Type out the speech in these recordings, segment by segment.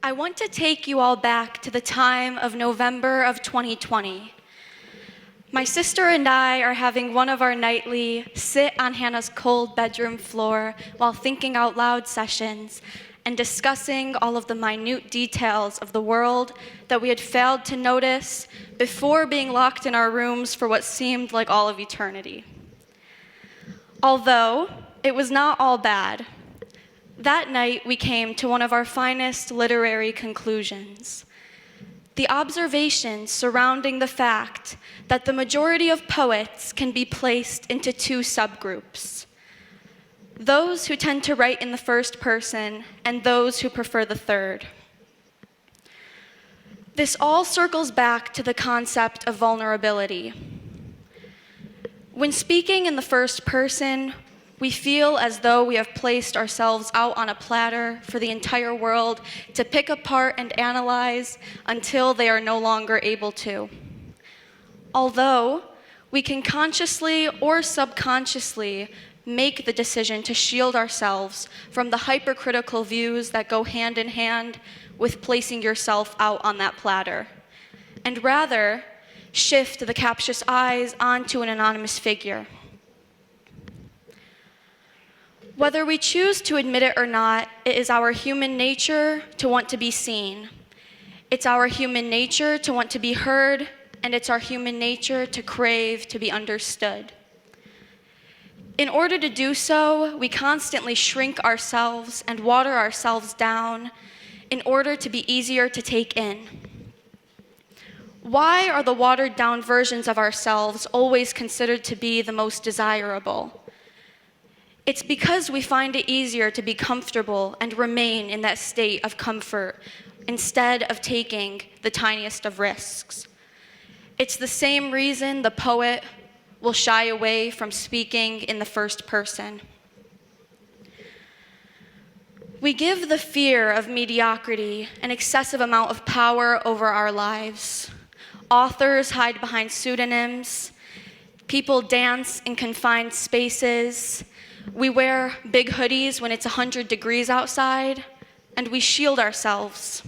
I want to take you all back to the time of November of 2020. My sister and I are having one of our nightly sit on Hannah's cold bedroom floor while thinking out loud sessions and discussing all of the minute details of the world that we had failed to notice before being locked in our rooms for what seemed like all of eternity. Although it was not all bad, that night we came to one of our finest literary conclusions. The observations surrounding the fact that the majority of poets can be placed into two subgroups: those who tend to write in the first person and those who prefer the third. This all circles back to the concept of vulnerability. When speaking in the first person, we feel as though we have placed ourselves out on a platter for the entire world to pick apart and analyze until they are no longer able to. Although we can consciously or subconsciously make the decision to shield ourselves from the hypercritical views that go hand in hand with placing yourself out on that platter, and rather shift the captious eyes onto an anonymous figure. Whether we choose to admit it or not, it is our human nature to want to be seen. It's our human nature to want to be heard, and it's our human nature to crave to be understood. In order to do so, we constantly shrink ourselves and water ourselves down in order to be easier to take in. Why are the watered down versions of ourselves always considered to be the most desirable? It's because we find it easier to be comfortable and remain in that state of comfort instead of taking the tiniest of risks. It's the same reason the poet will shy away from speaking in the first person. We give the fear of mediocrity an excessive amount of power over our lives. Authors hide behind pseudonyms. People dance in confined spaces. We wear big hoodies when it's 100 degrees outside, and we shield ourselves.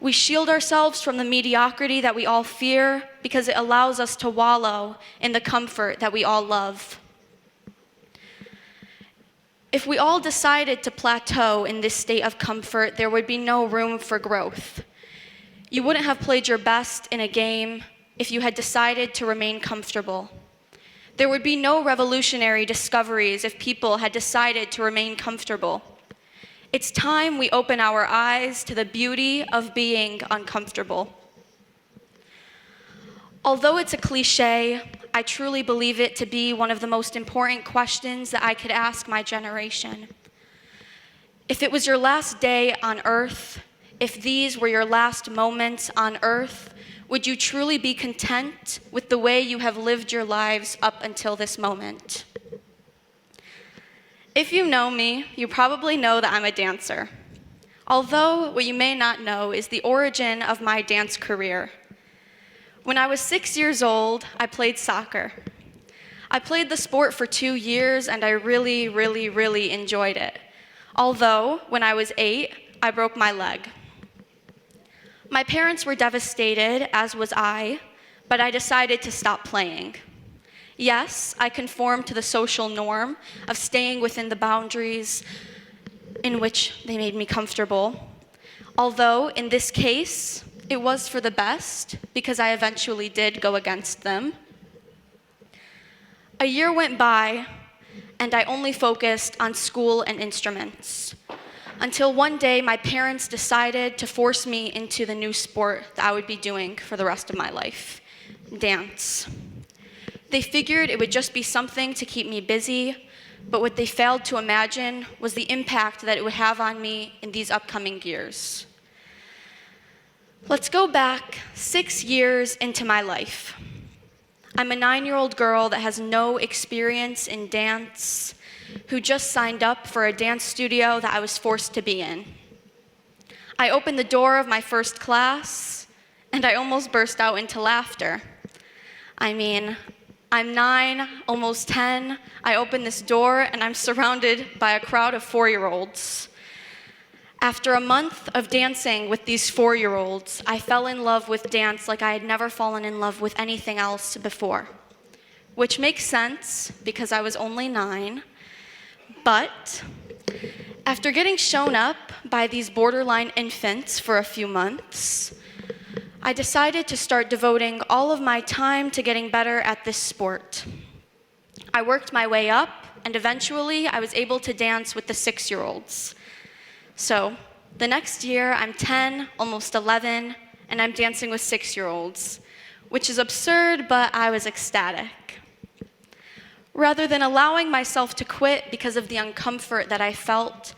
We shield ourselves from the mediocrity that we all fear because it allows us to wallow in the comfort that we all love. If we all decided to plateau in this state of comfort, there would be no room for growth. You wouldn't have played your best in a game if you had decided to remain comfortable. There would be no revolutionary discoveries if people had decided to remain comfortable. It's time we open our eyes to the beauty of being uncomfortable. Although it's a cliche, I truly believe it to be one of the most important questions that I could ask my generation. If it was your last day on Earth, if these were your last moments on Earth, would you truly be content with the way you have lived your lives up until this moment? If you know me, you probably know that I'm a dancer. Although what you may not know is the origin of my dance career. When I was 6 years old, I played soccer. I played the sport for 2 years, and I really, really, really enjoyed it. Although, when I was 8, I broke my leg. My parents were devastated, as was I, but I decided to stop playing. Yes, I conformed to the social norm of staying within the boundaries in which they made me comfortable. Although, in this case, it was for the best, because I eventually did go against them. A year went by, and I only focused on school and instruments, until one day my parents decided to force me into the new sport that I would be doing for the rest of my life: dance. They figured it would just be something to keep me busy, but what they failed to imagine was the impact that it would have on me in these upcoming years. Let's go back 6 years into my life. I'm a 9-year-old girl that has no experience in dance, who just signed up for a dance studio that I was forced to be in. I opened the door of my first class, and I almost burst out into laughter. I mean, I'm 9, almost 10. I open this door, and I'm surrounded by a crowd of 4-year-olds. After a month of dancing with these 4-year-olds, I fell in love with dance like I had never fallen in love with anything else before. Which makes sense because I was only 9. But after getting shown up by these borderline infants for a few months, I decided to start devoting all of my time to getting better at this sport. I worked my way up, and eventually I was able to dance with the 6-year-olds. So the next year, I'm 10, almost 11, and I'm dancing with 6-year-olds, which is absurd, but I was ecstatic. Rather than allowing myself to quit because of the uncomfort that I felt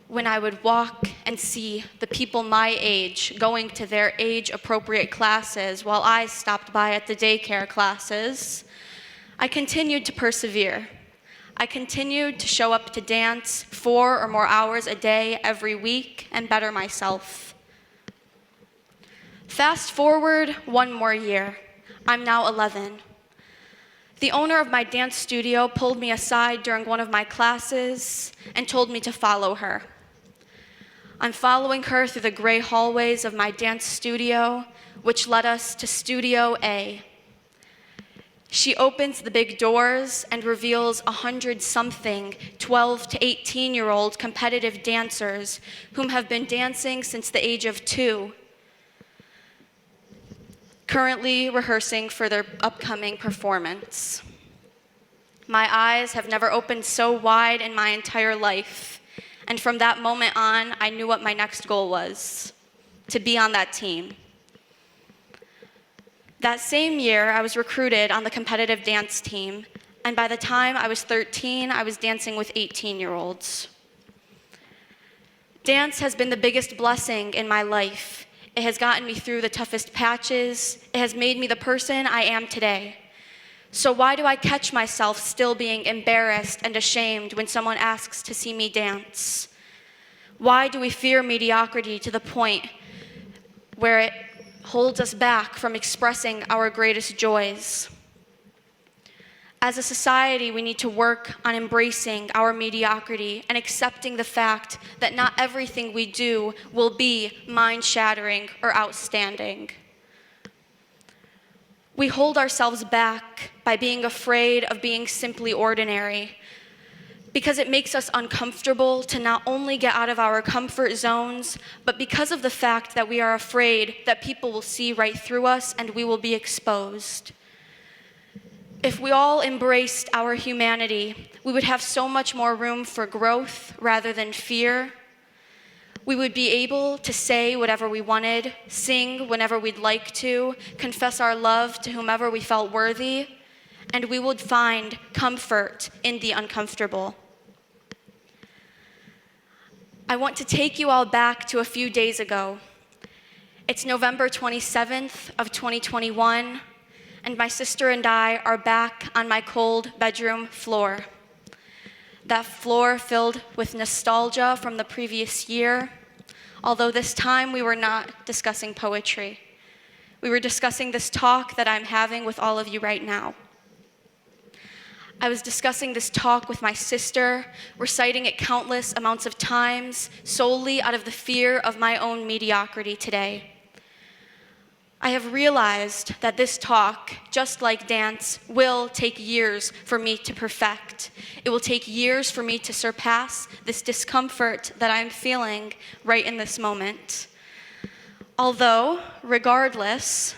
when I would walk and see the people my age going to their age-appropriate classes while I stopped by at the daycare classes, I continued to persevere. I continued to show up to dance 4 or more hours a day every week and better myself. Fast forward 1 more year. I'm now 11. The owner of my dance studio pulled me aside during one of my classes and told me to follow her. I'm following her through the gray hallways of my dance studio, which led us to Studio A. She opens the big doors and reveals 100-something 12 to 18-year-old competitive dancers whom have been dancing since the age of 2, currently rehearsing for their upcoming performance. My eyes have never opened so wide in my entire life, and from that moment on, I knew what my next goal was: to be on that team. That same year, I was recruited on the competitive dance team, and by the time I was 13, I was dancing with 18-year-olds. Dance has been the biggest blessing in my life. It has gotten me through the toughest patches. It has made me the person I am today. So why do I catch myself still being embarrassed and ashamed when someone asks to see me dance? Why do we fear mediocrity to the point where it holds us back from expressing our greatest joys? As a society, we need to work on embracing our mediocrity and accepting the fact that not everything we do will be mind-shattering or outstanding. We hold ourselves back by being afraid of being simply ordinary, because it makes us uncomfortable to not only get out of our comfort zones, but because of the fact that we are afraid that people will see right through us and we will be exposed. If we all embraced our humanity, we would have so much more room for growth rather than fear. We would be able to say whatever we wanted, sing whenever we'd like to, confess our love to whomever we felt worthy, and we would find comfort in the uncomfortable. I want to take you all back to a few days ago. It's November 27th of 2021, and my sister and I are back on my cold bedroom floor. That floor filled with nostalgia from the previous year, although this time we were not discussing poetry. We were discussing this talk that I'm having with all of you right now. I was discussing this talk with my sister, reciting it countless amounts of times, solely out of the fear of my own mediocrity today. I have realized that this talk, just like dance, will take years for me to perfect. It will take years for me to surpass this discomfort that I'm feeling right in this moment. Although, regardless,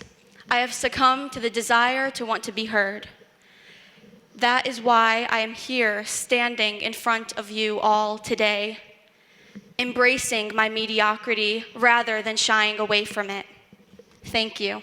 I have succumbed to the desire to want to be heard. That is why I am here standing in front of you all today, embracing my mediocrity rather than shying away from it. Thank you.